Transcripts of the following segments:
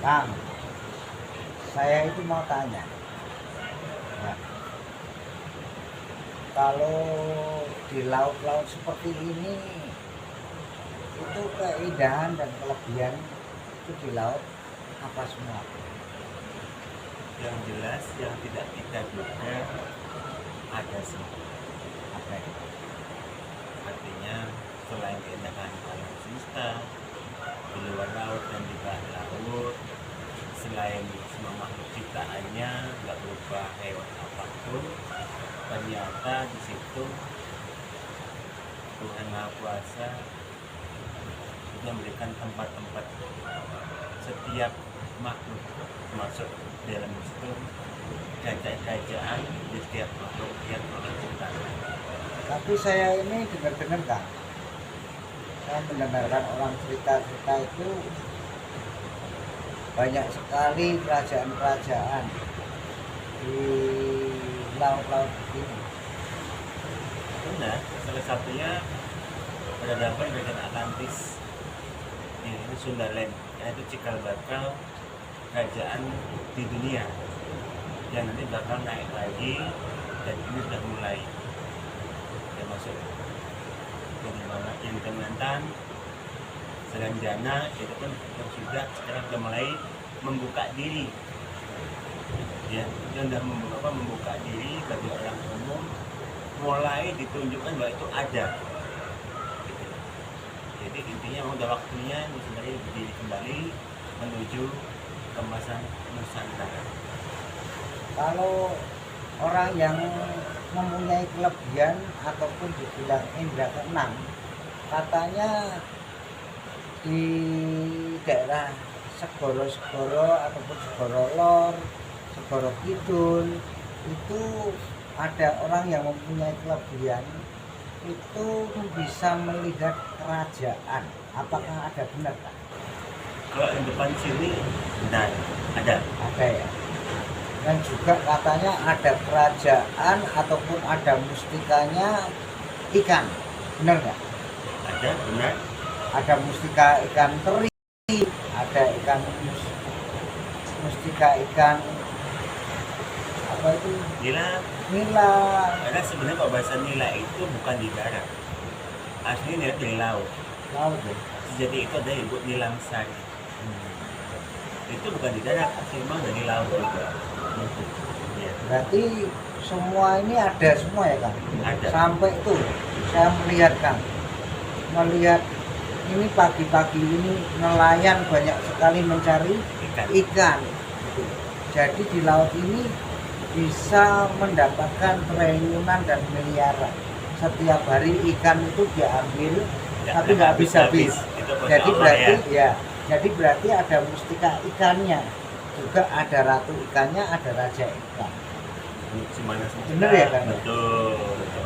Kang, saya itu mau tanya, ya, kalau di laut-laut seperti ini, itu keindahan dan kelebihan itu di laut apa semua? Yang jelas yang tidak kita duga ada semua. Apa itu? Artinya selain keindahan alam semesta di luar laut dan di bawah laut, selain semua makhluk ciptaannya nggak berupa hewan apapun, ternyata di situ Tuhan Maha Kuasa itu memberikan tempat-tempat setiap makhluk, termasuk dalam situ kerajaan di setiap makhluk yang menentukan. Tapi saya ini dengar-dengar, Kang, saya mendengarkan orang cerita-cerita itu banyak sekali kerajaan-kerajaan di laut-laut ini. Benar, salah satunya peradaban kerajaan Atlantis ini Sundaland, yaitu cikal bakal kerajaan di dunia yang nanti bakal naik lagi, dan ini sudah mulai termasuk yang di Kalimantan, Selanjana itu pun yang sudah sekarang sudah mulai membuka diri, ya, yang sudah membuka diri bagi orang umum, mulai ditunjukkan bahwa itu ada. Jadi intinya udah waktunya Nusantara berdiri kembali menuju kemasan Nusantara. Kalau orang yang mempunyai kelebihan ataupun dibilang indra keenam, katanya di daerah Segoro-Segoro ataupun Segoro Lor, Segoro Kidul itu ada orang yang mempunyai kelebihan itu bisa melihat kerajaan. Apakah ada benar, Pak? Kalau di depan sini benar ada. Ada ya. Dan juga katanya ada kerajaan ataupun ada mustikanya ikan. Benar nggak? Ada, benar. Ada mustika ikan teri, ada ikan mustika ikan apa itu? Nila, Nila. karena sebenarnya kalau bahasa Nila itu bukan di darat, aslinya di laut. Laut ya. Jadi itu ada ibu Nilam Sari. Itu bukan di darat, asli memang dari laut juga. Ya. Berarti semua ini ada semua ya, Kang? Ada. Sampai itu saya melihat, Kang, melihat ini pagi-pagi ini nelayan banyak sekali mencari ikan. Gitu. Jadi di laut ini bisa mendapatkan triliunan dan miliaran. Setiap hari ikan itu diambil, tapi nggak habis-habis. Jadi berarti ya, jadi berarti ada mustika ikannya, juga ada ratu ikannya, ada raja ikan. Bener ya, Kang? Betul.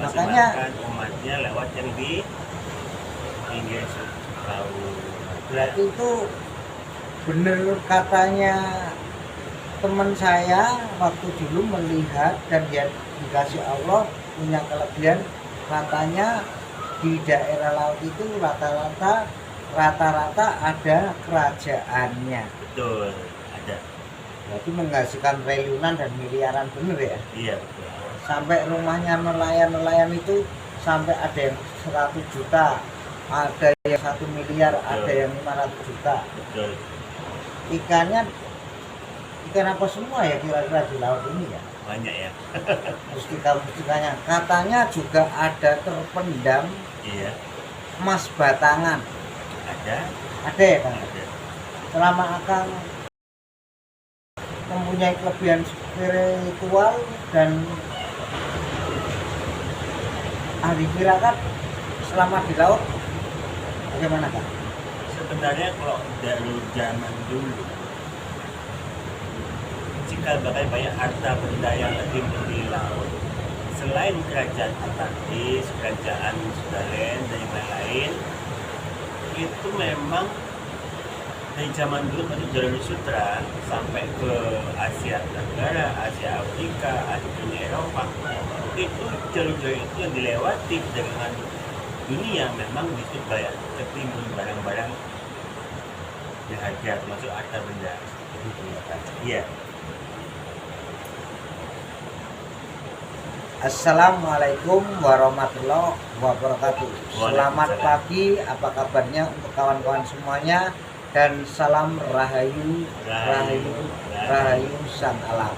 Makanya umatnya lewat yang di pinggir laut. berarti itu bener katanya teman saya waktu dulu melihat, dan dia dikasih Allah punya kelebihan, katanya di daerah laut itu rata-rata ada kerajaannya. Betul, ada. Berarti menghasilkan triliunan dan miliaran, bener ya? Iya, betul. Sampai rumahnya nelayan itu sampai ada yang 100 juta, ada yang 1 miliar, betul. Ada yang 500 juta. Betul. Ikannya ikan apa semua ya kira-kira di laut ini ya? Banyak ya. Mustika-mustikanya. Katanya juga ada terpendam, iya, emas batangan. Ada ya, Kang? Ada. Selama Akang mempunyai kelebihan spiritual dan ahli tirakat selama di laut, bagaimana, Kang? Sebenarnya kalau dari zaman dulu, cikal bakal banyak harta benda yang tertimbun di laut. Selain kerajaan Atlantis, kerajaan Sundaland dan yang lain-lain, itu memang dari zaman dulu pada jalur sutra sampai ke Asia Tenggara, Asia Afrika, Asia Eropa, itu jalur-jalur itu yang dilewati dengan dunia memang itu banyak tertimbun barang-barang berharga termasuk harta benda. Iya. Assalamualaikum warahmatullahi wabarakatuh. Selamat Waalaikumsalam. pagi, apa kabarnya untuk kawan-kawan semuanya, dan salam rahayu, rahayu sang alam.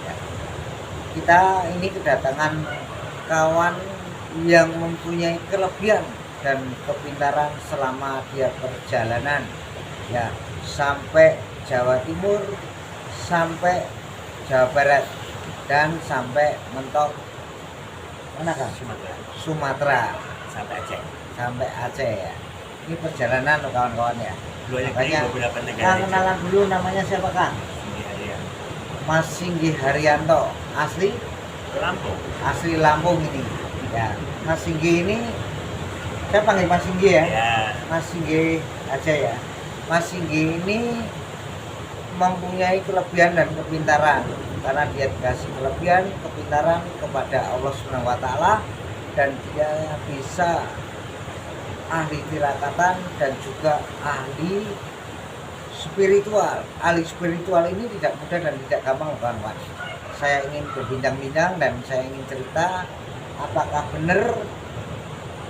Ya. Kita ini kedatangan kawan yang mempunyai kelebihan dan kepintaran selama dia perjalanan, ya, sampai Jawa Timur, sampai Jawa Barat, dan sampai mentok mana kan? Sumatera Sampai Aceh. sampai Aceh, ya. Ini perjalanan loh kawan-kawan, ya. Banyak Makanya beberapa Kang, negara. kenalan dulu, namanya siapa Kang? Iya. Mas Singgi Haryanto, asli Lampung ini, ya. Mas Singgi ini, saya panggil Mas Singgi, ya. Ya. Mas Singgi aja, ya. Mas Singgi ini mempunyai kelebihan dan kepintaran, karena dia dikasih kelebihan kepintaran kepada Allah Subhanahu wa taala, dan dia bisa ahli tirakatan dan juga ahli spiritual. Ahli spiritual ini tidak mudah dan tidak gampang, kawan-kawan. Saya ingin berbincang-bincang dan saya ingin cerita apakah benar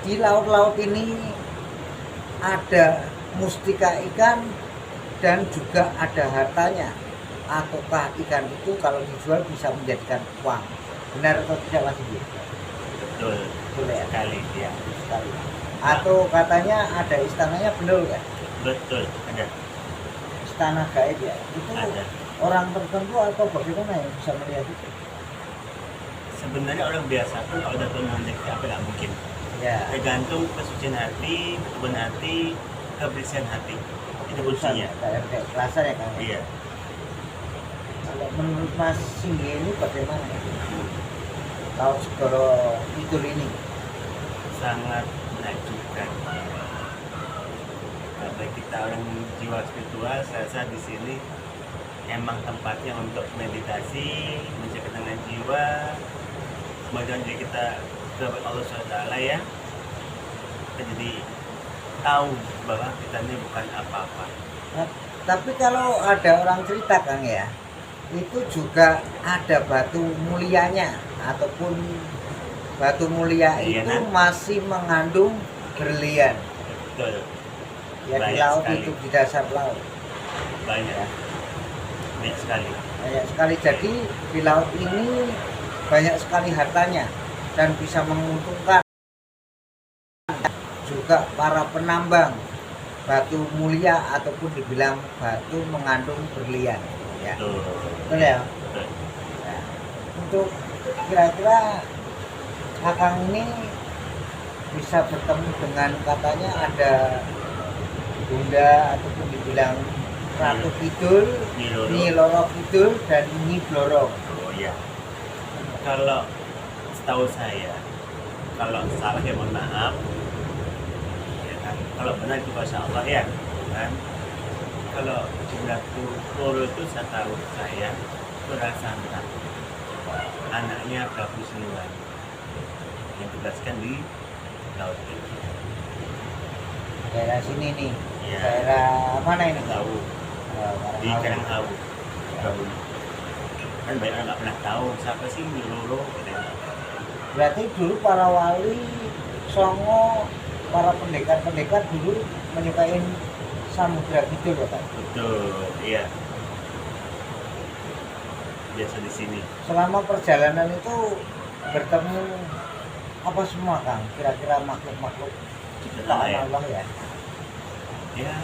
di laut-laut ini ada mustika ikan dan juga ada hartanya, ataukah ikan itu kalau dijual bisa menjadikan uang. Benar atau tidak, Mas Ibu? Betul. Betul, ya? Sekali, ya. Sekali. Atau katanya ada istananya, benar ya? Betul, ada. Istana gaib, ya? Itu Ada. orang tertentu atau bagaimana yang bisa melihat itu? Sebenarnya orang biasa pun kalau udah Tuhan menghendaki apa nggak mungkin. Ya, Tergantung kesucian hati, ketuban hati, kebersihan hati. Itu urusan kuncinya. kayak kelasan, ya, Kang? Iya. Kalau menurut Mas Singgi ini bagaimana? Laut Segoro Kidul ini Sangat menakjubkan. Kalau kita orang jiwa spiritual, saya rasa di sini emang tempatnya untuk meditasi, mencari ketenangan jiwa, kemudian jadi kita ke Allah SWT, ya. Kita jadi tahu bahwa kita ini bukan apa-apa. Nah, tapi kalau ada orang cerita, Kang, ya, itu juga ada batu mulianya, ataupun batu mulia Iya, itu kan? masih mengandung berlian, Betul. ya, di Banyak laut sekali. itu, di dasar laut. Banyak. Banyak sekali. Banyak sekali. Jadi di laut ini banyak sekali hartanya dan bisa menguntungkan juga para penambang batu mulia ataupun dibilang batu mengandung berlian, ya. Betul. Betul, ya? Betul. Nah, untuk kira-kira Kakang ini bisa bertemu dengan, katanya ada bunda ataupun dibilang Ratu Kidul, Nyi Nyi Loro. Loro Kidul, dan Nyi Blorong. Oh iya. Kalau setahu saya, kalau salah ya mohon maaf. Ya kan? Kalau benar itu Masya Allah, ya kan. Kalau Ratu Loro itu saya tahu saya itu Rasanta, anaknya Prabu Siliwangi yang tugaskan di laut itu. Daerah sini nih, Ya. daerah mana ini? Tahu di Karanghawu. Karanghawu. Prabu. Kan banyak orang nggak pernah tahu siapa sih Nyi Loro. Gitu. Berarti dulu para wali Songo, para pendekar-pendekar dulu menyukai Samudra Kidul, ya, Kang? Betul, iya. Biasa di sini. Selama perjalanan itu bertemu apa semua, Kang? Kira-kira makhluk-makhluk ciptaan Ya. Allah, ya? Ya,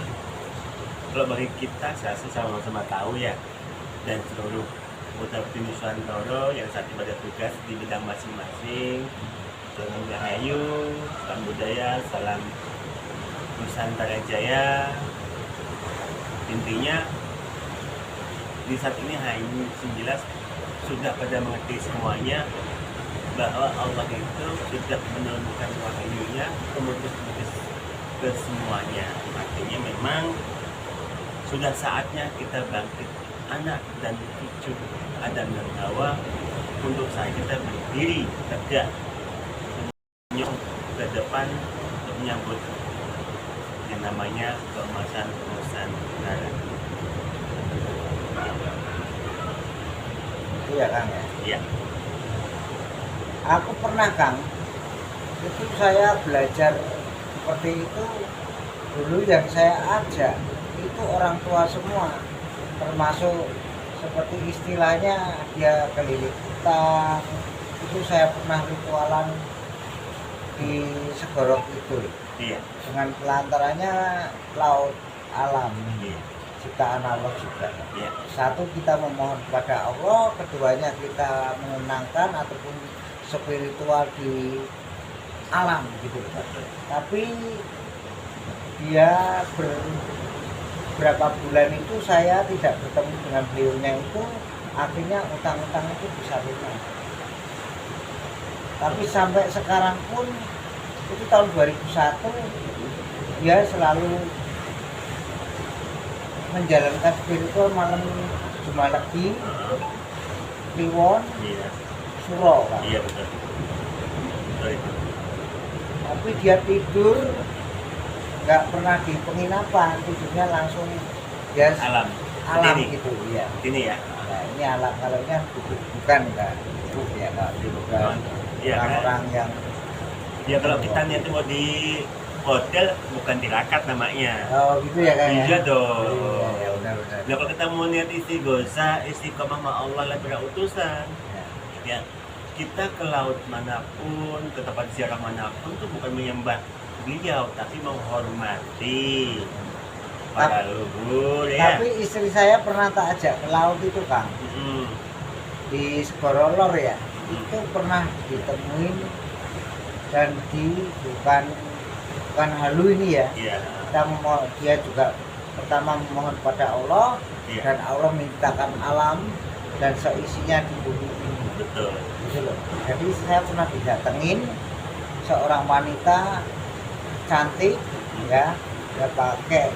kalau bagi kita saya rasa sama-sama tahu, ya, dan seluruh anggota tim Nusantara yang saat ini pada tugas di bidang masing-masing. Salam Rahayu, salam budaya, salam Nusantara Jaya. Intinya di saat ini hanya jelas sudah pada mengerti semuanya bahwa Allah itu sudah menurunkan wahyunya kemudian ke semuanya. Artinya memang sudah saatnya kita bangkit, anak dan cucu Adam dan Hawa, untuk saat kita berdiri tegak senyum ke depan untuk menyambut yang namanya keemasan Nusantara. Itu ya Kang ya. Iya. Aku pernah Kang, itu saya belajar seperti itu dulu yang saya ajak itu orang tua semua, termasuk seperti istilahnya dia keliling hutan. Itu saya pernah ritualan di Segorok itu Iya. dengan pelantarannya laut alam, Iya. ciptaan Allah juga. Iya. Satu, kita memohon kepada Allah, keduanya kita menenangkan ataupun spiritual di alam gitu. Tapi dia berapa bulan itu saya tidak bertemu dengan beliaunya itu, akhirnya utang-utang itu bisa lunas. Tapi sampai sekarang pun itu tahun 2001 dia selalu menjalankan spiritual malam Jumat Legi, Kliwon, Iya. Suro Pak. Iya betul. Betul itu. Tapi dia tidur nggak pernah di penginapan, tidurnya langsung dia Alam. alam Ini. gitu ya. Ini ya. Nah, ini alam, kalau ini kan bukan enggak ya, enggak bukan Iya, orang-orang yang Ya kalau kita niat mau di hotel bukan tirakat namanya. oh gitu ya Kang ya. Iya dong. Iya, benar-benar. Nah kalau kita mau niat istighosa, istiqomah sama Allah lah utusan. Ya. Ya, kita ke laut manapun, ke tempat ziarah manapun tuh bukan menyembah beliau, tapi menghormati para leluhur ya. Tapi istri saya pernah tak ajak ke laut itu Kang, Mm-mm. di Segorolor ya. Itu pernah ditemuin dan bukan halu ini ya. Iya. Kita dia juga pertama memohon pada Allah, Iya. dan Allah mintakan alam dan seisinya di bumi ini. Betul. Gitu loh. Jadi saya pernah didatengin seorang wanita cantik ya, dia pakai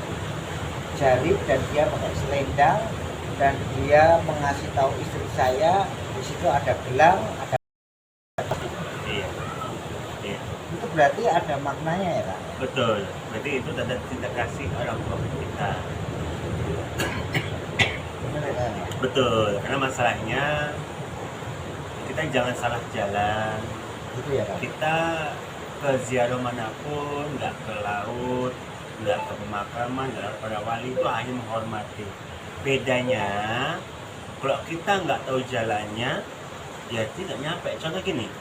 jari dan dia pakai selendang, dan dia mengasih tahu istri saya di situ ada gelang, ada Iya. Iya. itu berarti ada maknanya ya Kak. Betul. Berarti itu tanda cinta kasih orang tua kita. Benar ya Kak? Betul. Karena masalahnya kita jangan salah jalan. Gitu ya Kak. Kita ke ziarah manapun, nggak ke laut, nggak ke pemakaman, nggak ke para wali, itu hanya menghormati. Bedanya, kalau kita nggak tahu jalannya, ya tidak nyampe. Contoh gini,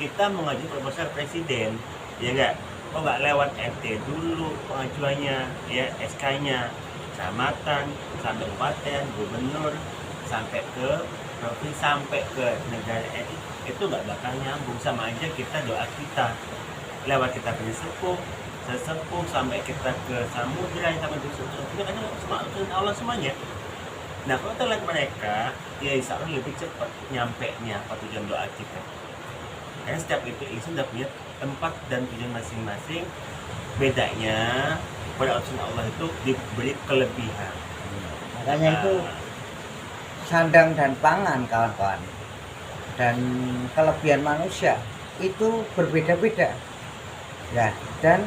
kita mengajukan proposal presiden, ya nggak? Kok nggak lewat RT dulu pengajuannya, ya SK-nya, kecamatan, sampai kabupaten, gubernur, sampai ke provinsi, sampai ke negara itu nggak bakal nyambung. Sama aja kita doa kita lewat kita punya sesepuh sampai kita ke samudra, sampai ke itu kan semua Allah semuanya. Nah kalau kita lihat mereka, ya insya Allah lebih cepat nyampe nya apa tujuan doa kita. Karena setiap itu sudah punya tempat dan tujuan masing-masing. Bedanya pada urusan Allah itu diberi kelebihan. Makanya itu sandang dan pangan kawan-kawan, dan kelebihan manusia itu berbeda-beda ya, dan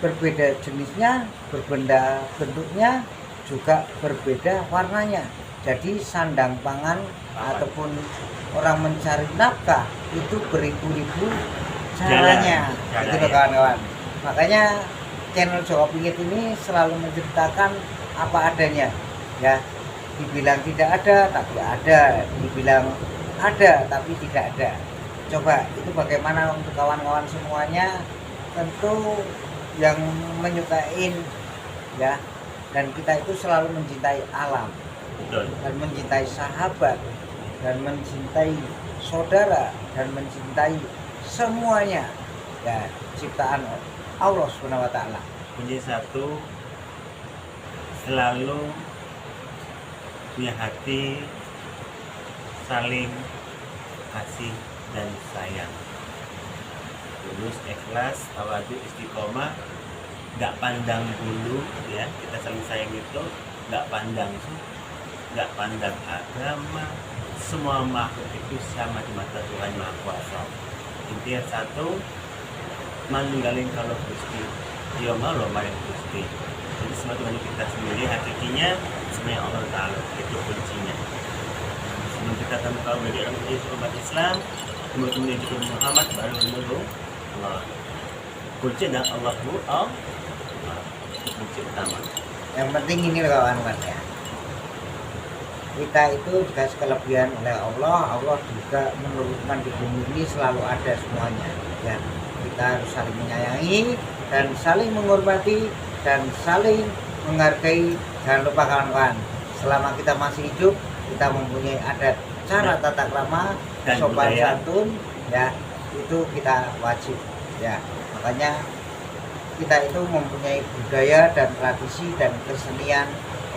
berbeda jenisnya, berbeda bentuknya, juga berbeda warnanya. Jadi sandang pangan ataupun orang mencari nafkah itu beribu-ribu caranya, gitu loh kawan-kawan. Makanya channel Jawa Pingit ini selalu menceritakan apa adanya ya. Dibilang tidak ada tapi ada, dibilang ada tapi tidak ada. Coba itu bagaimana untuk kawan-kawan semuanya, tentu yang menyukai ya, dan kita itu selalu mencintai alam. Betul. Dan mencintai sahabat, dan mencintai saudara, dan mencintai semuanya ya, ciptaan Allah Subhanahu wa taala. Punya satu, selalu punya hati saling kasih dan sayang, tulus, ikhlas, tawadu, istiqomah, nggak pandang bulu ya, kita saling sayang itu nggak pandang suku, nggak pandang agama, semua makhluk itu sama di mata Tuhan Maha Kuasa. Intinya satu, manunggalin kalau Gusti, dia mau lo maring Gusti. Jadi semua Tuhan kita sendiri hakikinya yang Allah Ta'ala, itu kuncinya. Sebelum kita akan tahu bagaimana menjadi umat Islam, kemudian menuju ke Muhammad, baru menurut Allah. Kunci dan Allahu Allah, itu kunci utama. Yang penting ini loh kawan-kawan ya, kita itu dikasih kelebihan oleh Allah. Allah juga menurunkan di bumi ini selalu ada semuanya ya. Kita harus saling menyayangi dan saling menghormati dan saling menghargai. Jangan lupa kawan-kawan, selama kita masih hidup, kita mempunyai adat, cara tata krama, dan sopan budaya. santun ya, itu kita wajib ya. Makanya kita itu mempunyai budaya dan tradisi dan kesenian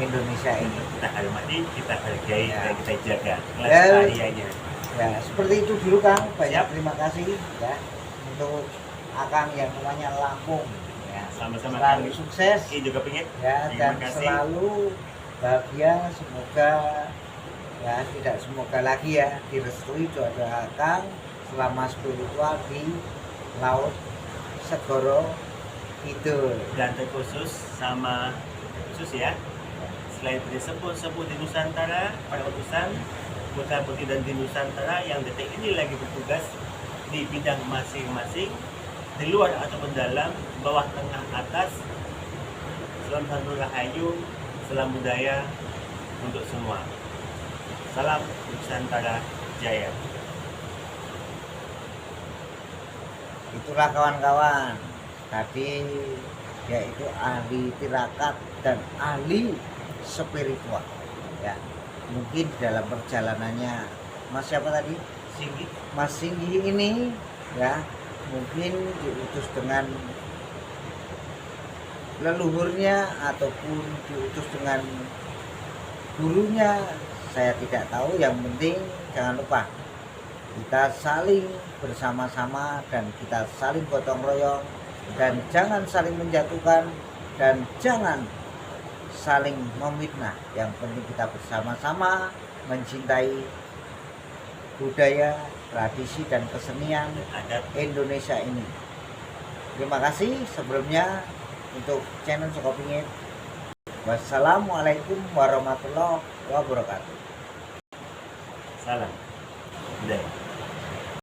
Indonesia ini Kita hormati, kita hargai, Ya. dan kita jaga Ya. kelestariannya. ya. Seperti itu dulu Kang, banyak Siap. terima kasih ya untuk Akang yang namanya Lampung ya. Sama-sama Selalu kami. sukses Ini juga pengen. ya, Terima dan kasih. selalu bahagia. Semoga ya, tidak semoga lagi ya, direstui doa Akang selama spiritual di Laut Segoro Kidul. Dan terkhusus sama khusus ya, selain dari sepuh-sepuh di Nusantara, para utusan putra putri dan di Nusantara yang detik ini lagi bertugas di bidang masing-masing, di luar ataupun dalam, bawah, tengah, atas. Salam santun rahayu, salam budaya untuk semua. Salam Nusantara Jaya. Itulah kawan-kawan, tadi yaitu ahli tirakat dan ahli spiritual ya. Mungkin dalam perjalanannya Mas siapa tadi? Singgi. Mas Singgi ini ya, mungkin diutus dengan leluhurnya ataupun diutus dengan gurunya, saya tidak tahu. Yang penting jangan lupa kita saling bersama-sama dan kita saling gotong royong, dan jangan saling menjatuhkan dan jangan saling memfitnah. Yang penting kita bersama-sama mencintai budaya, tradisi dan kesenian Adat. Indonesia ini. Terima kasih sebelumnya untuk channel Sokopingit. Wassalamualaikum warahmatullahi wabarakatuh. Salam budaya.